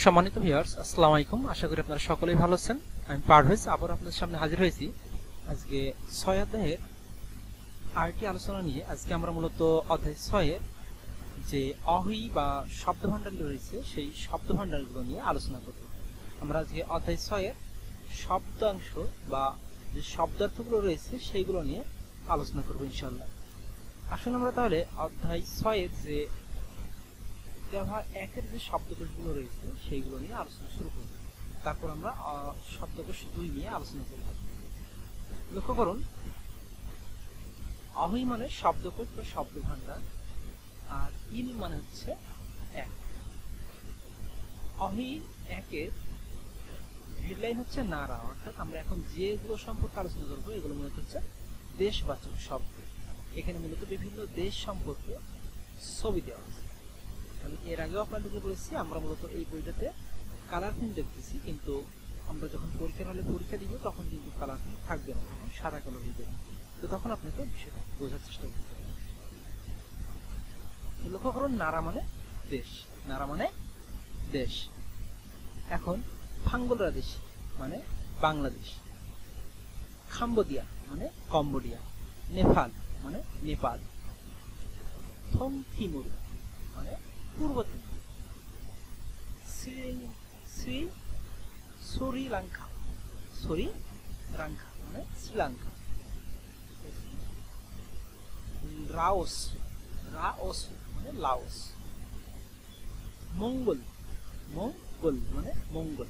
সম্মানিত ভিউয়ার্স, আসসালামু আলাইকুম। আশা করি আপনারা সকলেই ভালো আছেন। আমি পারভেজ আবার আপনাদের সামনে হাজির হয়েছি আজকে 6 অধ্যায়ের আরেকটি আলোচনা নিয়ে। আজকে আমরা মূলত অধ্যায় 6 এর যে অহি বা শব্দভাণ্ডার রয়েছে সেই শব্দভাণ্ডারগুলো নিয়ে আলোচনা করব। আমরা আজকে অধ্যায় 6 এর শব্দাংশ বা যে শব্দার্থগুলো রয়েছে সেইগুলো নিয়ে আলোচনা করব ইনশাআল্লাহ। আসুন আমরা তাহলে অধ্যায় 6 এর যে ব্যবহার 1 এর যে শব্দকোষগুলো রয়েছে সেইগুলো নিয়ে আলোচনা শুরু করব। তারপর আমরা শব্দকোষ 2 নিয়ে আলোচনা করব। লক্ষ্য করুন, অহি মানে শব্দকোষ বা শব্দভাণ্ডার, আর ইল মানে হচ্ছে 1। অহি 1 এর হেডলাইন হচ্ছে নারা, অর্থাৎ আমরা এখন যেগুলো সম্পর্কে আলোচনা করব এগুলো মূলত হচ্ছে দেশবাচক শব্দ। এখানে মূলত বিভিন্ন দেশ সম্পর্কে ছবি দেওয়া আছে। আমি এর আগেও আপনাদেরকে বলেছি আমরা মূলত এই বইটাতে কালার প্রিন্ট দেখতেছি, কিন্তু আমরা যখন পরীক্ষার হলে পরীক্ষা দিব তখন কিন্তু কালার প্রিন্ট থাকবে না, তখন সাদা কালো হয়ে যাবে। তো তখন আপনাকে বিষয়টা বোঝার চেষ্টা করতে হবে। লক্ষ্য করুন, নারা মানে দেশ, নারা মানে দেশ। এখন বাংলাদেশ মানে বাংলাদেশ, কাম্বোডিয়া মানে কম্বোডিয়া, নেপাল মানে নেপাল, থংথিমুর মানে পূর্ব তিমুর, শ্রীলঙ্কা মানে শ্রীলঙ্কা, লাওস মানে লাওস, মঙ্গল মানে মঙ্গল,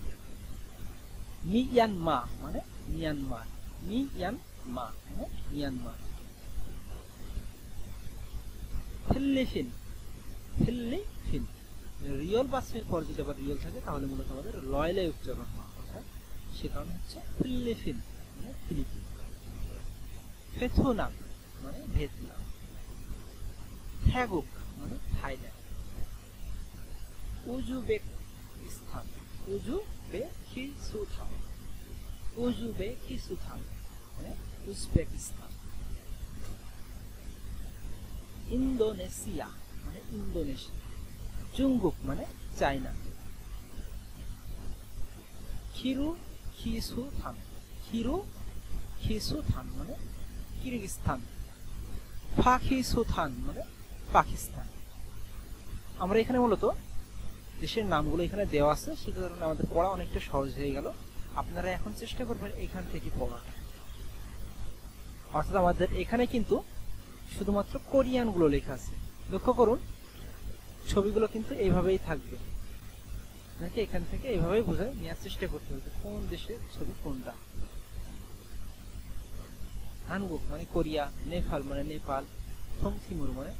মিয়ানমার মানে মিয়ানমার, মানে মিয়ানমার, ফিলিপিন রিয়েল বাসের পর যদি আবার রিয়েল থাকে তাহলে মূলত আমাদের লয়লাই উচ্চারণ হয়, অর্থাৎ সে কারণে হচ্ছে ফিলিপিন মানে ফিলিপিন। ভিয়েতনাম মানে ভিয়েতনাম, থাইল্যান্ড মানে থাইল্যান্ড, উজবেকিস্তান মানে উজবেকিস্তান, ইন্দোনেশিয়া মানে ইন্দোনেশিয়া, জুংগুক মানে চায়না, খিরুখিসুথান মানে কিরগিজস্তান, পাকিস্তান মানে পাকিস্তান। আমরা এখানে মূলত দেশের নামগুলো এখানে দেওয়া আছে, সে কারণে আমাদের পড়া অনেকটা সহজ হয়ে গেল। আপনারা এখন চেষ্টা করবেন এখান থেকে পড়াটা, অর্থাৎ আমাদের এখানে কিন্তু শুধুমাত্র কোরিয়ান গুলো লেখা আছে। লক্ষ্য করুন, ছবিগুলো কিন্তু এইভাবেই থাকবে, নাকি এখান থেকে এইভাবেই বোঝায় নেওয়ার চেষ্টা করতে হবে কোন দেশের ছবি কোনটা। হানগুক মানে কোরিয়া, নেপাল মানে নেপাল, থংথিমুর মানে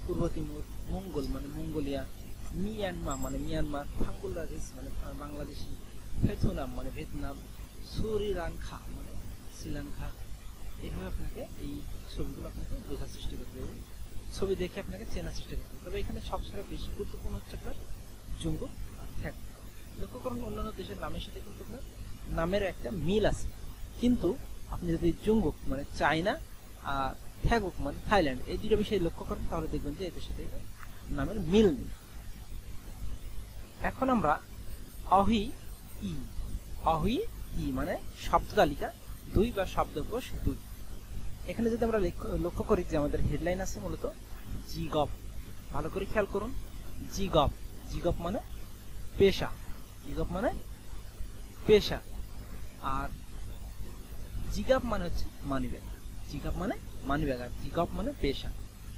পূর্ব তিমুর, মঙ্গল মানে মঙ্গোলিয়া, মিয়ানমার মানে মিয়ানমার, বাংলাদেশ মানে বাংলাদেশি, ভিয়েতনাম মানে ভিয়েতনাম, শ্রীলঙ্কা মানে শ্রীলঙ্কা। এইভাবে আপনাকে এই ছবিগুলো আপনাকে বোঝার চেষ্টা করতে হবে, ছবি দেখে আপনাকে চেনার চেষ্টা করতে হবে। তবে এখানে সবচেয়ে বেশি গুরুত্বপূর্ণ হচ্ছে আপনার জুঙ্গুক থ্যাগ। লক্ষ্য করুন, অন্যান্য দেশের নামের সাথে কিন্তু আপনার নামের একটা মিল আছে, কিন্তু আপনি যদি জুঙ্গুক মানে চায়না আর থ্যাগুক মানে থাইল্যান্ড এই দুটো বিষয়ে লক্ষ্য করেন তাহলে দেখবেন যে এদের সাথে নামের মিল নেই। এখন আমরা অহি ই মানে শব্দ তালিকা 2 বা শব্দকোষ 2। এখানে যদি আমরা লক্ষ্য করি যে আমাদের হেডলাইন আছে মূলত জিগপ। ভালো করে খেয়াল করুন, জিগপ মানে পেশা, আর জিগাপ মানে হচ্ছে মানিব্যাগ, আর জিগপ মানে পেশা।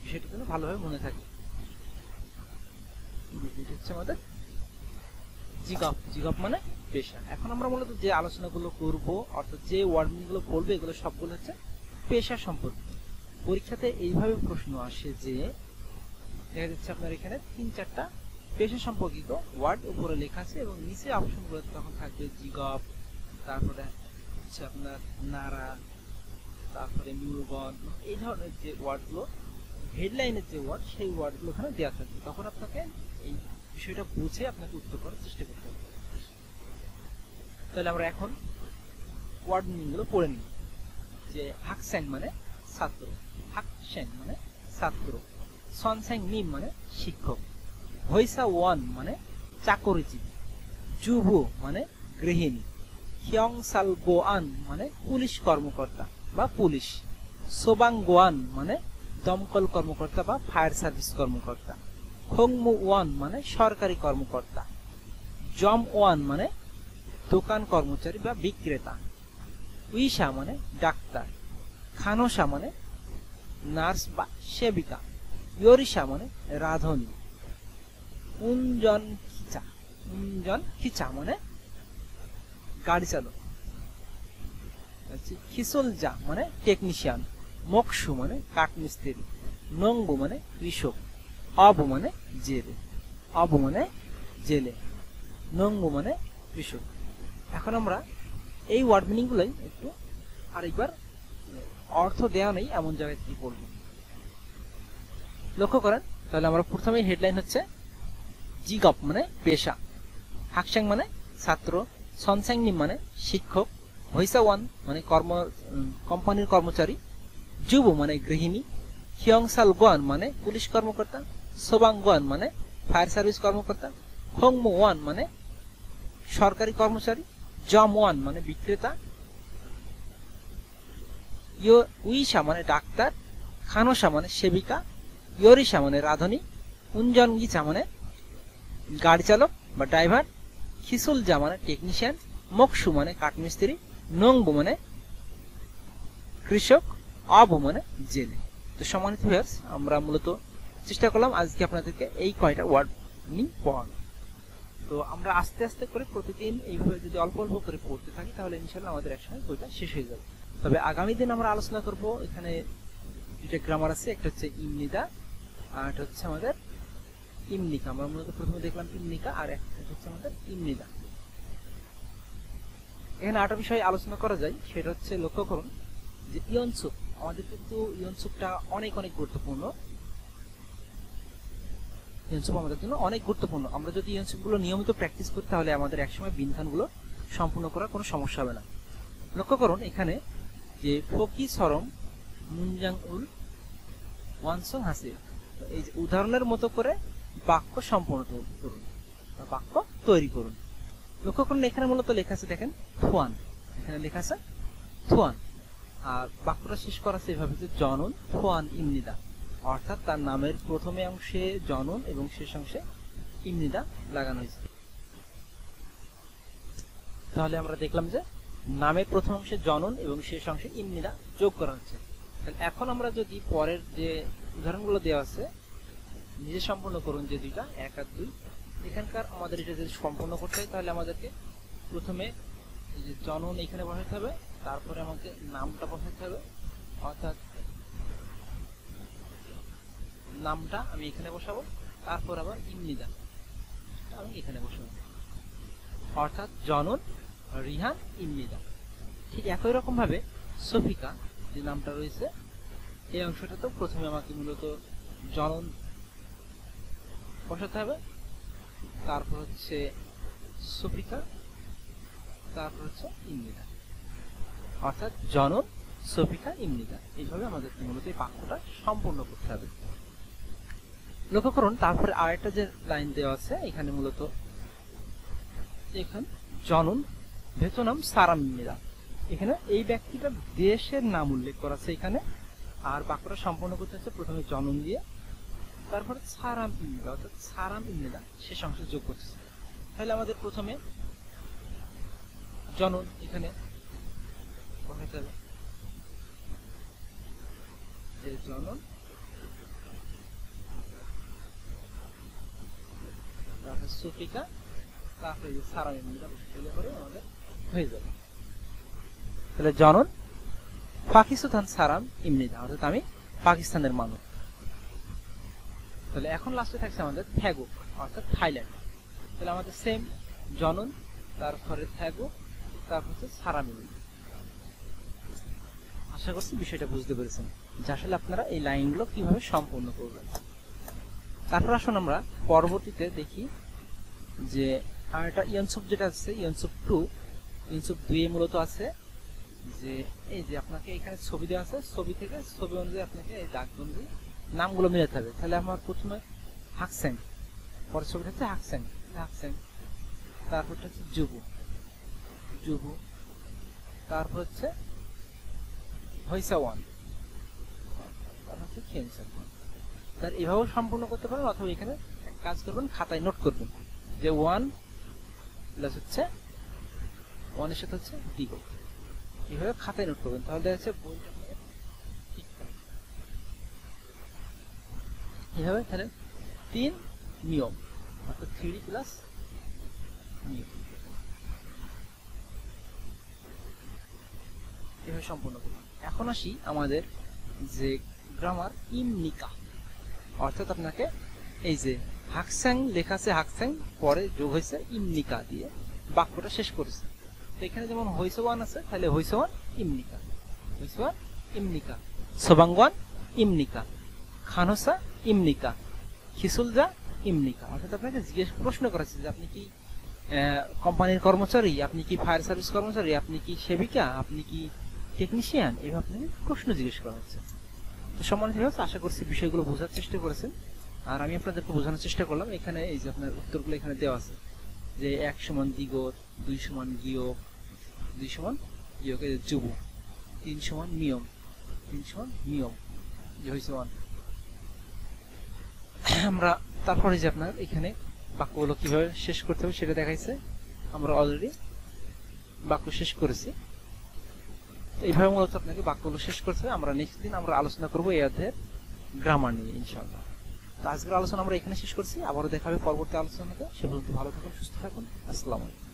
বিষয়টা যেন ভালোভাবে মনে থাকে। এটা হচ্ছে আমাদের জিগপ মানে পেশা। এখন আমরা মূলত যে আলোচনাগুলো করব, অর্থাৎ যে ওয়ার্ডগুলো বলবো এগুলো সবগুলো হচ্ছে পেশা সম্পর্কিত। পরীক্ষাতে এইভাবে প্রশ্ন আসে যে দেখা যাচ্ছে আপনার এখানে 3-4টা পেশা সম্পর্কিত ওয়ার্ড উপরে লেখা আছে এবং নিচে অপশনগুলো তখন থাকবে জিগপ, তারপরে হচ্ছে আপনার নারা, তারপরে মিউগন, এই ধরনের যে ওয়ার্ডগুলো হেডলাইনের যে ওয়ার্ড সেই ওয়ার্ডগুলো ওখানে দেওয়া থাকবে। তখন আপনাকে এই বিষয়টা বুঝে আপনাকে উত্তর করার চেষ্টা করতে হবে। তাহলে আমরা এখন ওয়ার্ড মিনিংগুলো পড়ে নিই। যে হাকস্যাং মানে ছাত্র, সনস্যাং নিম মানে শিক্ষক, হইসা ওয়ান মানে চাকরিজীবী, জুবু মানে গৃহিণী, হিয়ংসাল গোয়ান মানে পুলিশ কর্মকর্তা বা পুলিশ, সোবাং গোয়ান মানে দমকল কর্মকর্তা বা ফায়ার সার্ভিস কর্মকর্তা, খংমু ওয়ান মানে সরকারি কর্মকর্তা, জম ওয়ান মানে দোকান কর্মচারী বা বিক্রেতা, উইশা মানে ডাক্তার, খানোসা মানে নার্স বা সেবিকা, ইয়োরিশা মানে রাঁধুনি, উনজন খিচা মানে গাড়ি চালক, খিসলজা মানে টেকনিশিয়ান, মকসু মানে কাঠমিস্ত্রি, নংবু মানে কৃষক, অবু মানে জেলে, নংবু মানে কৃষক। এখন আমরা এই ওয়ার্ড মিনিং গুলোই একটু আরেকবার অর্থ দেওয়া নেই এমন জায়গায় কি বলবো লক্ষ্য করেন। তাহলে আমরা প্রথমে হেডলাইন হচ্ছে জিগপ মানে পেশা, হাকসাং মানে ছাত্র, সনসাংনিম মানে শিক্ষক, হইসাওয়ান মানে কোম্পানির কর্মচারী, জুবু মানে গৃহিণী, হিয়ংসাল গোয়ান মানে পুলিশ কর্মকর্তা, সোবাং গোয়ান মানে ফায়ার সার্ভিস কর্মকর্তা, খংমু ওয়ান মানে সরকারি কর্মচারী, জম ওয়ান মানে বিক্রেতা, উইশা মানে ডাক্তার, খানোসা মানে সেবিকা, ইয়োরিশা মানে রাঁধুনি, উনজন গিচা মানে গাড়ি চালক বা ড্রাইভার, খিসুলজা মানে টেকনিশিয়ান, মকসু মানে কাঠমিস্ত্রি, নংবু মানে কৃষক, অবু মানে জেলে। তো সম্মানিত ভিউয়ার্স, আমরা মূলত চেষ্টা করলাম আজকে আপনাদেরকে এই কয়টা ওয়ার্ড মিনিং পড়ানো। তো আমরা আস্তে আস্তে করে প্রতিদিন এইভাবে যদি অল্প অল্প করে পড়তে থাকি তাহলে ইনশাআল্লাহ আমাদের একসময় বইটা শেষ হয়ে যাবে। তবে আগামী দিন আমরা আলোচনা করব, এখানে দুটো গ্রামার আছে, একটা হচ্ছে ইমনিদা আর একটা হচ্ছে আমাদের ইমনিকা। আমরা মূলত প্রথমে দেখলাম ইমনিকা আর একটা হচ্ছে আমাদের ইমনিদা। এখানে আরেকটা বিষয় আলোচনা করা যায়, সেটা হচ্ছে লক্ষ্য করুন যে ইয়নসুপ, আমাদের কিন্তু ইয়নসুপটা অনেক অনেক গুরুত্বপূর্ণ। ইয়নসুপ আমাদের জন্য অনেক গুরুত্বপূর্ণ। আমরা যদি ইয়নসুপগুলো নিয়মিত প্র্যাকটিস করি তাহলে আমাদের একসময় বিন্ধানগুলো সম্পূর্ণ করার কোনো সমস্যা হবে না। লক্ষ্য করুন এখানে যে ফকি সরম মুনজাং উল ওয়ানসং হাসি, এই যে উদাহরণের মতো করে বাক্য সম্পূর্ণ করুন বা বাক্য তৈরি করুন। লক্ষ্য করুন এখানে মূলত লেখা আছে, দেখেন থুয়ান, এখানে লেখা আছে থুয়ান, আর বাক্যটা শেষ করা আছে এভাবে যে জনন থুয়ান ইমনিদা, অর্থাৎ তার নামের প্রথমে অংশে জনন এবং শেষ অংশে ইমনিদা লাগানো হয়েছে। তাহলে আমরা দেখলাম যে নামের প্রথম অংশে জনন এবং শেষ অংশে ইমনিদা যোগ করা হচ্ছে। এখন আমরা যদি পরের যে উদাহরণগুলো দেওয়া আছে নিজে সম্পূর্ণ করুন, যে দুইটা 1 আর 2, এখানকার আমাদের এটা যদি সম্পূর্ণ করতে হয় তাহলে আমাদেরকে প্রথমে এই যে জনন এখানে বসাতে হবে, তারপরে আমাকে নামটা বসাতে হবে, অর্থাৎ নামটা আমি এখানে বসাবো, তারপর আবার ইমনিদা আমি এখানে বসাবো, অর্থাৎ জনন রিহান ইমনিদা। ঠিক একই রকম ভাবে সফিকা যে নামটা রয়েছে এই অংশটা তো প্রথমে আমাকে মূলত জনন বসাতে হবে, তারপর হচ্ছে সফিকা, তারপর হচ্ছে ইমনিদা, অর্থাৎ জনন সফিকা ইমনিদা। এইভাবে আমাদেরকে মূলত এই বাক্যটা সম্পূর্ণ করতে হবে। লক্ষ্য করুন তারপরে আরেকটা যে লাইন দেওয়া আছে এখানে মূলত এখানে জনন ভেতনাম সারাম ইমনিদা, এখানে এই ব্যক্তিটার দেশের নাম উল্লেখ করা আছে এখানে, আর বাক্যটা সম্পূর্ণ করতে হচ্ছে প্রথমে জনন দিয়ে তারপরে সারাম ইমনিদা, অর্থাৎ সারাম ইমনিদা শেষ অংশ যোগ করছে। তাহলে আমাদের প্রথমে জনন এখানে বসাতে হবে, জনন, তারপরে সুফিকা, তারপরে সারাম ইমনিদা বসাতে করে আমাদের হয়ে যাবে। তাহলে জনন পাকিস্তান সারাম ইমনিদা, অর্থাৎ আমি পাকিস্তানের মানুষ। তাহলে এখন লাস্টে থাকছে আমাদের থ্যাগো, অর্থাৎ থাইল্যান্ড। তাহলে আমাদের সেম জনন, তারপরে থ্যাগো, তারপর হচ্ছে সারাম ইমনিদা। আশা করছি বিষয়টা বুঝতে পেরেছেন যে আসলে আপনারা এই লাইনগুলো কিভাবে সম্পূর্ণ করবেন। তারপর আসুন আমরা পরবর্তীতে দেখি যে আর একটা ইয়নসুপ যেটা আছে ইয়নসুপ 2, ইয়নসুপ 2 এ মূলত আছে যে এই যে আপনাকে এখানে ছবি দেওয়া আছে, ছবি থেকে ছবি অনুযায়ী আপনাকে এই দাগবন্দি নামগুলো মিলাতে হবে। তাহলে আমার প্রথমে হাকসেং, পরের ছবিটা হচ্ছে হাকসেং, হাকসেং, তারপর হচ্ছে যুব, যুব, তারপর হচ্ছে হইসাওয়ান, তারপর হচ্ছে খেনসাওয়ান। তার এভাবেও সম্পূর্ণ করতে পারেন, অথবা এখানে কাজ করবেন, খাতায় নোট করবেন যে 1 প্লাস হচ্ছে 1 এর সাথে হচ্ছে দিগ, এইভাবে খাতায় নোট করবেন, তাহলে দেখা যাচ্ছে বইটা ঠিক থাকবে। এইভাবে তাহলে 3 নিয়ম, অর্থাৎ 3 প্লাস নিয়ম, এভাবে সম্পূর্ণ করবেন। এখন আসি আমাদের যে গ্রামার ইমনিকা, অর্থাৎ আপনাকে এই যে হাকস্যাং লেখা আছে, হাকস্যাং পরে যোগ হয়েছে ইমনিকা দিয়ে বাক্যটা শেষ করেছে। তো এখানে যেমন হইসওয়ান আছে, তাহলে হইসওয়ান ইমনিকা, হইসওয়ান ইমনিকা, সোবাংওয়ান ইমনিকা, খানসা ইমনিকা, খিসুলজা ইমনিকা। অর্থাৎ আপনাকে প্রশ্ন করা হচ্ছে যে আপনি কি কোম্পানির কর্মচারী, আপনি কি ফায়ার সার্ভিস কর্মচারী, আপনি কি সেবিকা, আপনি কি টেকনিশিয়ান, এভাবে আপনাকে প্রশ্ন জিজ্ঞেস করা হচ্ছে। তো সম্মানিত ভিউয়ার্স, আশা করছি বিষয়গুলো বোঝার চেষ্টা করেছেন, আর আমি আপনাদেরকে বোঝানোর চেষ্টা করলাম। এখানে এই যে আপনার উত্তরগুলো এখানে দেওয়া আছে যে 1 সমান দিগত, 2 সমান গিয়ক, 2 সমান গিয়ক, যুব, 3 সমান নিয়ম, 3 সমান নিয়ম, যে হয়েছে 1। আমরা তারপরে যে আপনার এখানে বাক্যগুলো কিভাবে শেষ করতে হবে সেটা দেখাইছে, আমরা অলরেডি বাক্য শেষ করেছি। এইভাবে মূলত আপনাকে বাক্যগুলো শেষ করতে হবে। আমরা নেক্সট দিন আমরা আলোচনা করবো এই অধ্যায়ের গ্রামার নিয়ে ইনশাআল্লাহ। তো আজকের আলোচনা আমরা এখানে শেষ করছি, আবারও দেখা হবে পরবর্তী আলোচনাতে। সে পর্যন্ত ভালো থাকুন, সুস্থ থাকুন, আসসালামু আলাইকুম।